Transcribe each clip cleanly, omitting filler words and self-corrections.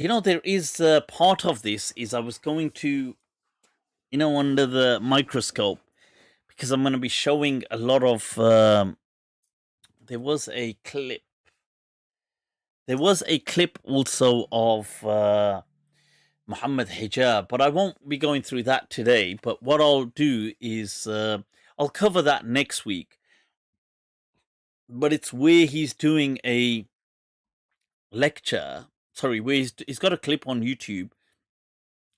There is part of this is I was going to, under the microscope, because I'm going to be showing a lot of. There was a clip. There was a clip also of Muhammad Hijab, but I won't be going through that today. But what I'll do is I'll cover that next week. But it's where he's doing a lecture. Sorry, where he's got a clip on YouTube,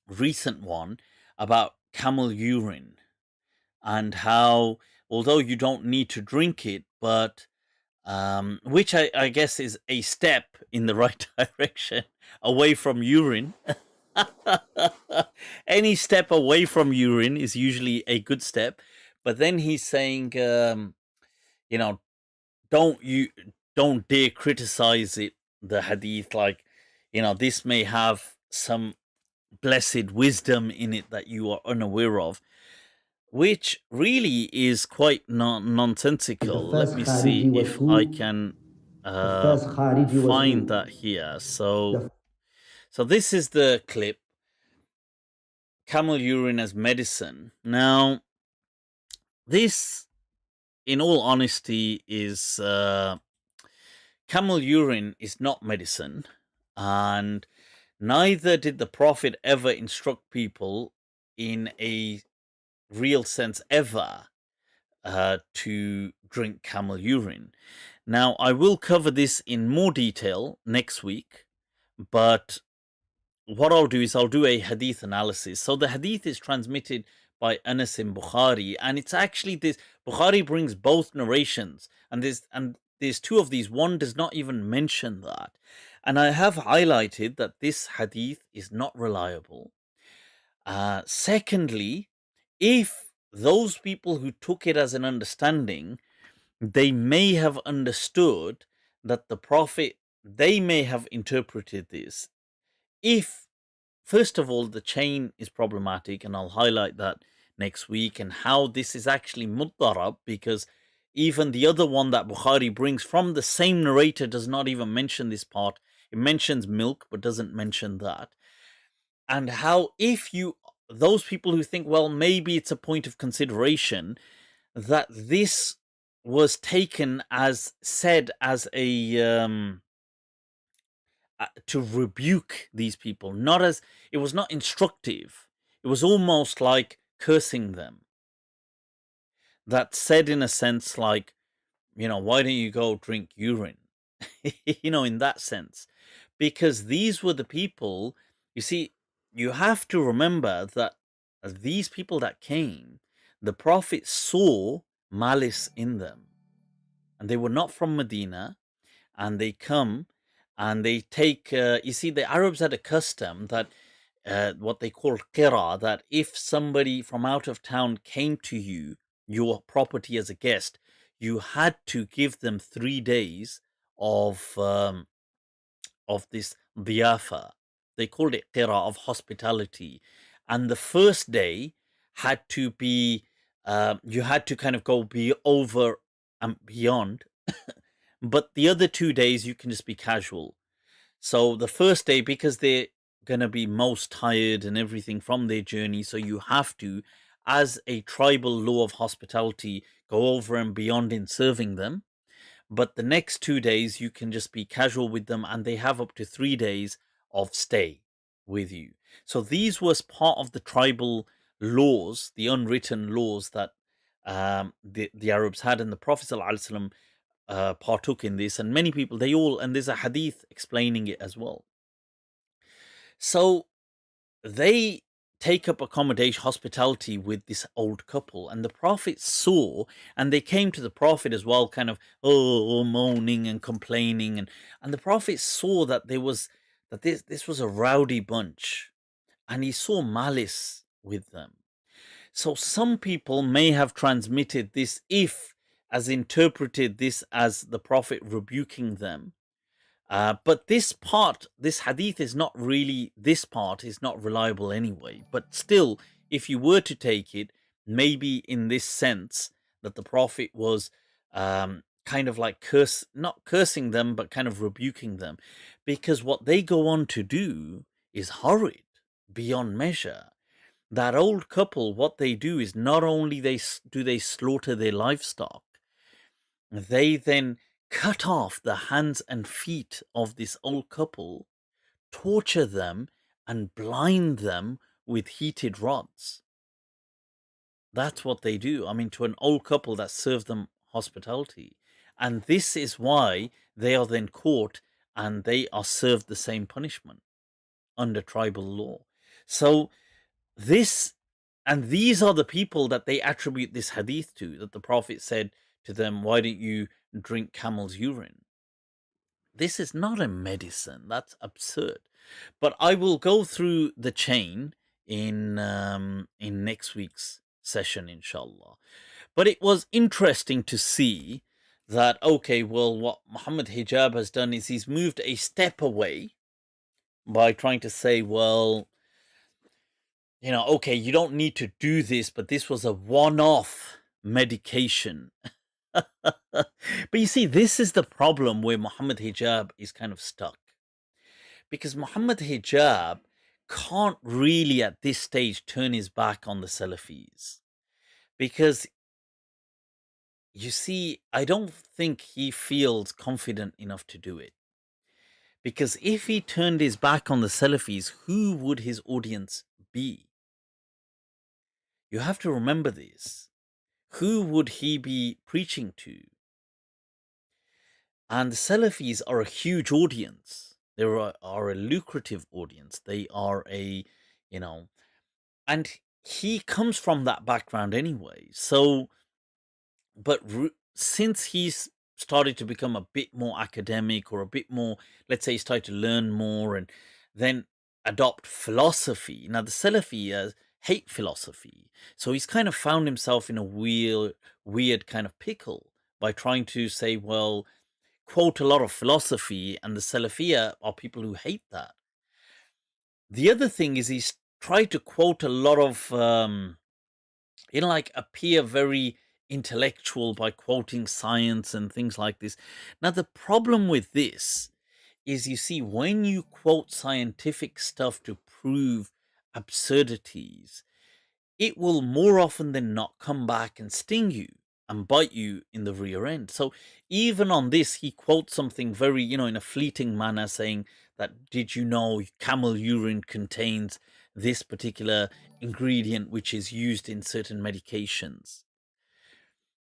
recent one, about camel urine and how, although you don't need to drink it, but which I guess is a step in the right direction away from urine. Any step away from urine is usually a good step. But then he's saying, you know, don't you don't dare criticize it, the hadith, like, this may have some blessed wisdom in it that you are unaware of, which really is quite nonsensical. Let الفاظ me see خارجي if I وسوء can الفاظ خارجي find وسوء that here. So this is the clip: camel urine as medicine. Now, this, in all honesty, is camel urine is not medicine, and neither did the Prophet ever instruct people in a real sense ever to drink camel urine. Now, I will cover this in more detail next week, but what I'll do is I'll do a hadith analysis. So the hadith is transmitted by Anas in Bukhari, and it's actually this. Bukhari brings both narrations, and there's two of these. One does not even mention that, and I have highlighted that this hadith is not reliable. Secondly, if those people who took it as an understanding, they may have understood that the Prophet, they may have interpreted this. If, first of all, the chain is problematic, and I'll highlight that next week, and how this is actually muddarab, because even the other one that Bukhari brings from the same narrator does not even mention this part. It mentions milk, but doesn't mention that. And how, if you, those people who think, well, maybe it's a point of consideration, that this was taken as said as a to rebuke these people, not as, it was not instructive. It was almost like cursing them. That said, in a sense, like, why don't you go drink urine? In that sense, because these were the people. You see, you have to remember that these people that came, the Prophet saw malice in them, and they were not from Medina, and they come and they take. You see, the Arabs had a custom that what they call qira, that if somebody from out of town came to you, your property as a guest, you had to give them 3 days of this diafa. They called it qira, of hospitality, and the first day had to be, you had to kind of go be over and beyond, but the other 2 days you can just be casual. So the first day, because they're gonna be most tired and everything from their journey, so you have to, as a tribal law of hospitality, go over and beyond in serving them. But the next 2 days you can just be casual with them, and they have up to 3 days of stay with you. So these was part of the tribal laws, the unwritten laws that the Arabs had, and the Prophet ﷺ partook in this, and many people, they all, and there's a hadith explaining it as well. So they take up accommodation, hospitality with this old couple, and the Prophet saw, and they came to the Prophet as well, kind of, moaning and complaining, and the Prophet saw that this was a rowdy bunch, and he saw malice with them. So some people may have transmitted this, if as interpreted this as the Prophet rebuking them. But this hadith is not really, this part is not reliable anyway. But still, if you were to take it, maybe in this sense that the Prophet was kind of like not cursing them, but kind of rebuking them, because what they go on to do is horrid beyond measure. That old couple, what they do is not only do they slaughter their livestock, they then cut off the hands and feet of this old couple, torture them, and blind them with heated rods. That's what they do. I mean, to an old couple that served them hospitality. And this is why they are then caught and they are served the same punishment under tribal law. So this and these are the people that they attribute this hadith to, that the Prophet said to them, why don't you drink camel's urine? This is not a medicine. That's absurd. But I will go through the chain in next week's session, inshallah. But it was interesting to see that, okay, well, what Muhammad Hijab has done is he's moved a step away by trying to say, well, okay, you don't need to do this, but this was a one-off medication. But you see, this is the problem where Muhammad Hijab is kind of stuck. Because Muhammad Hijab can't really at this stage turn his back on the Salafis. Because, you see, I don't think he feels confident enough to do it. Because if he turned his back on the Salafis, who would his audience be? You have to remember this. Who would he be preaching to? And the Salafis are a huge audience. They are a lucrative audience. They are and he comes from that background anyway. So, but since he's started to become a bit more academic or a bit more, let's say, he's started to learn more and then adopt philosophy. Now, the Salafi hate philosophy, so he's kind of found himself in a weird kind of pickle by trying to say, well, quote a lot of philosophy, and the Salafiyah are people who hate that. The other thing is he's tried to quote a lot of, like appear very intellectual by quoting science and things like this. Now, the problem with this is, you see, when you quote scientific stuff to prove absurdities, it will more often than not come back and sting you and bite you in the rear end. So even on this, he quotes something very, in a fleeting manner, saying that, did you know camel urine contains this particular ingredient which is used in certain medications?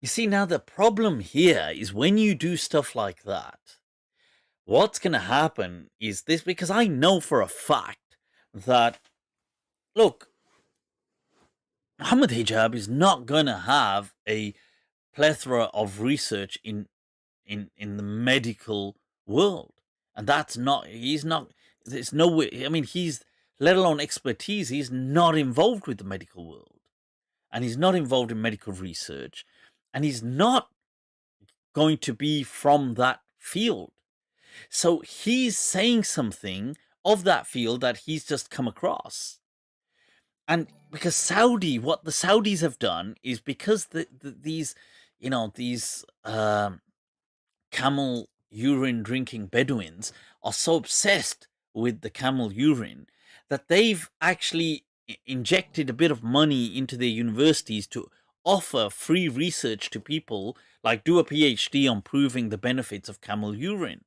You see, now the problem here is when you do stuff like that, what's going to happen is this, because I know for a fact that, look, Muhammad Hijab is not going to have a plethora of research in the medical world, and that's not, he's not, there's no way, I mean, he's, let alone expertise, he's not involved with the medical world, and he's not involved in medical research, and he's not going to be from that field. So he's saying something of that field that he's just come across. And because what the Saudis have done is, because these camel urine drinking Bedouins are so obsessed with the camel urine that they've actually injected a bit of money into their universities to offer free research to people, like do a PhD on proving the benefits of camel urine.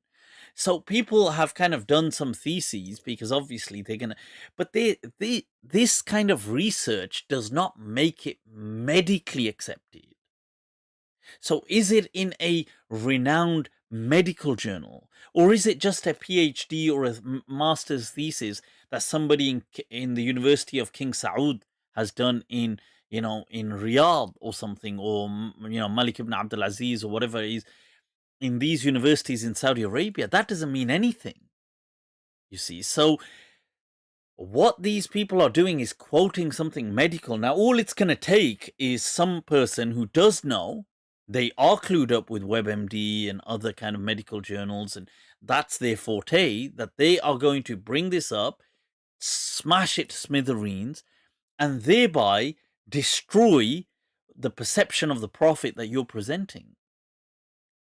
So people have kind of done some theses, because obviously they're gonna, but this kind of research does not make it medically accepted. So is it in a renowned medical journal, or is it just a PhD or a master's thesis that somebody in the University of King Saud has done in Riyadh or something, or Malik ibn Abdul Aziz or whatever it is, in these universities in Saudi Arabia? That doesn't mean anything, you see. So what these people are doing is quoting something medical. Now, all it's going to take is some person who does know, they are clued up with WebMD and other kind of medical journals, and that's their forte, that they are going to bring this up, smash it to smithereens, and thereby destroy the perception of the Prophet that you're presenting.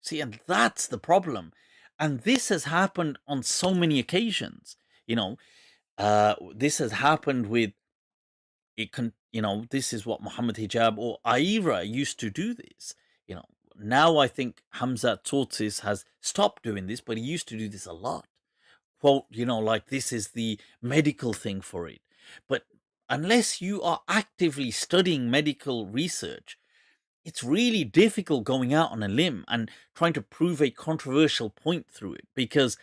See, and that's the problem. And this has happened on so many occasions. You know, this has happened with this is what Muhammad Hijab or Aira used to do this. You know, now I think Hamza Tortis has stopped doing this, but he used to do this a lot. Quote, like this is the medical thing for it. But unless you are actively studying medical research, it's really difficult going out on a limb and trying to prove a controversial point through it, because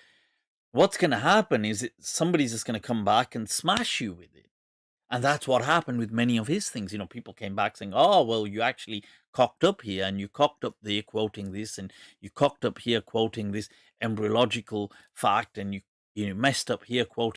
what's going to happen is somebody's just going to come back and smash you with it. And that's what happened with many of his things. People came back saying, "Oh, well, you actually cocked up here, and you cocked up there quoting this, and you cocked up here quoting this embryological fact, and you messed up here quoting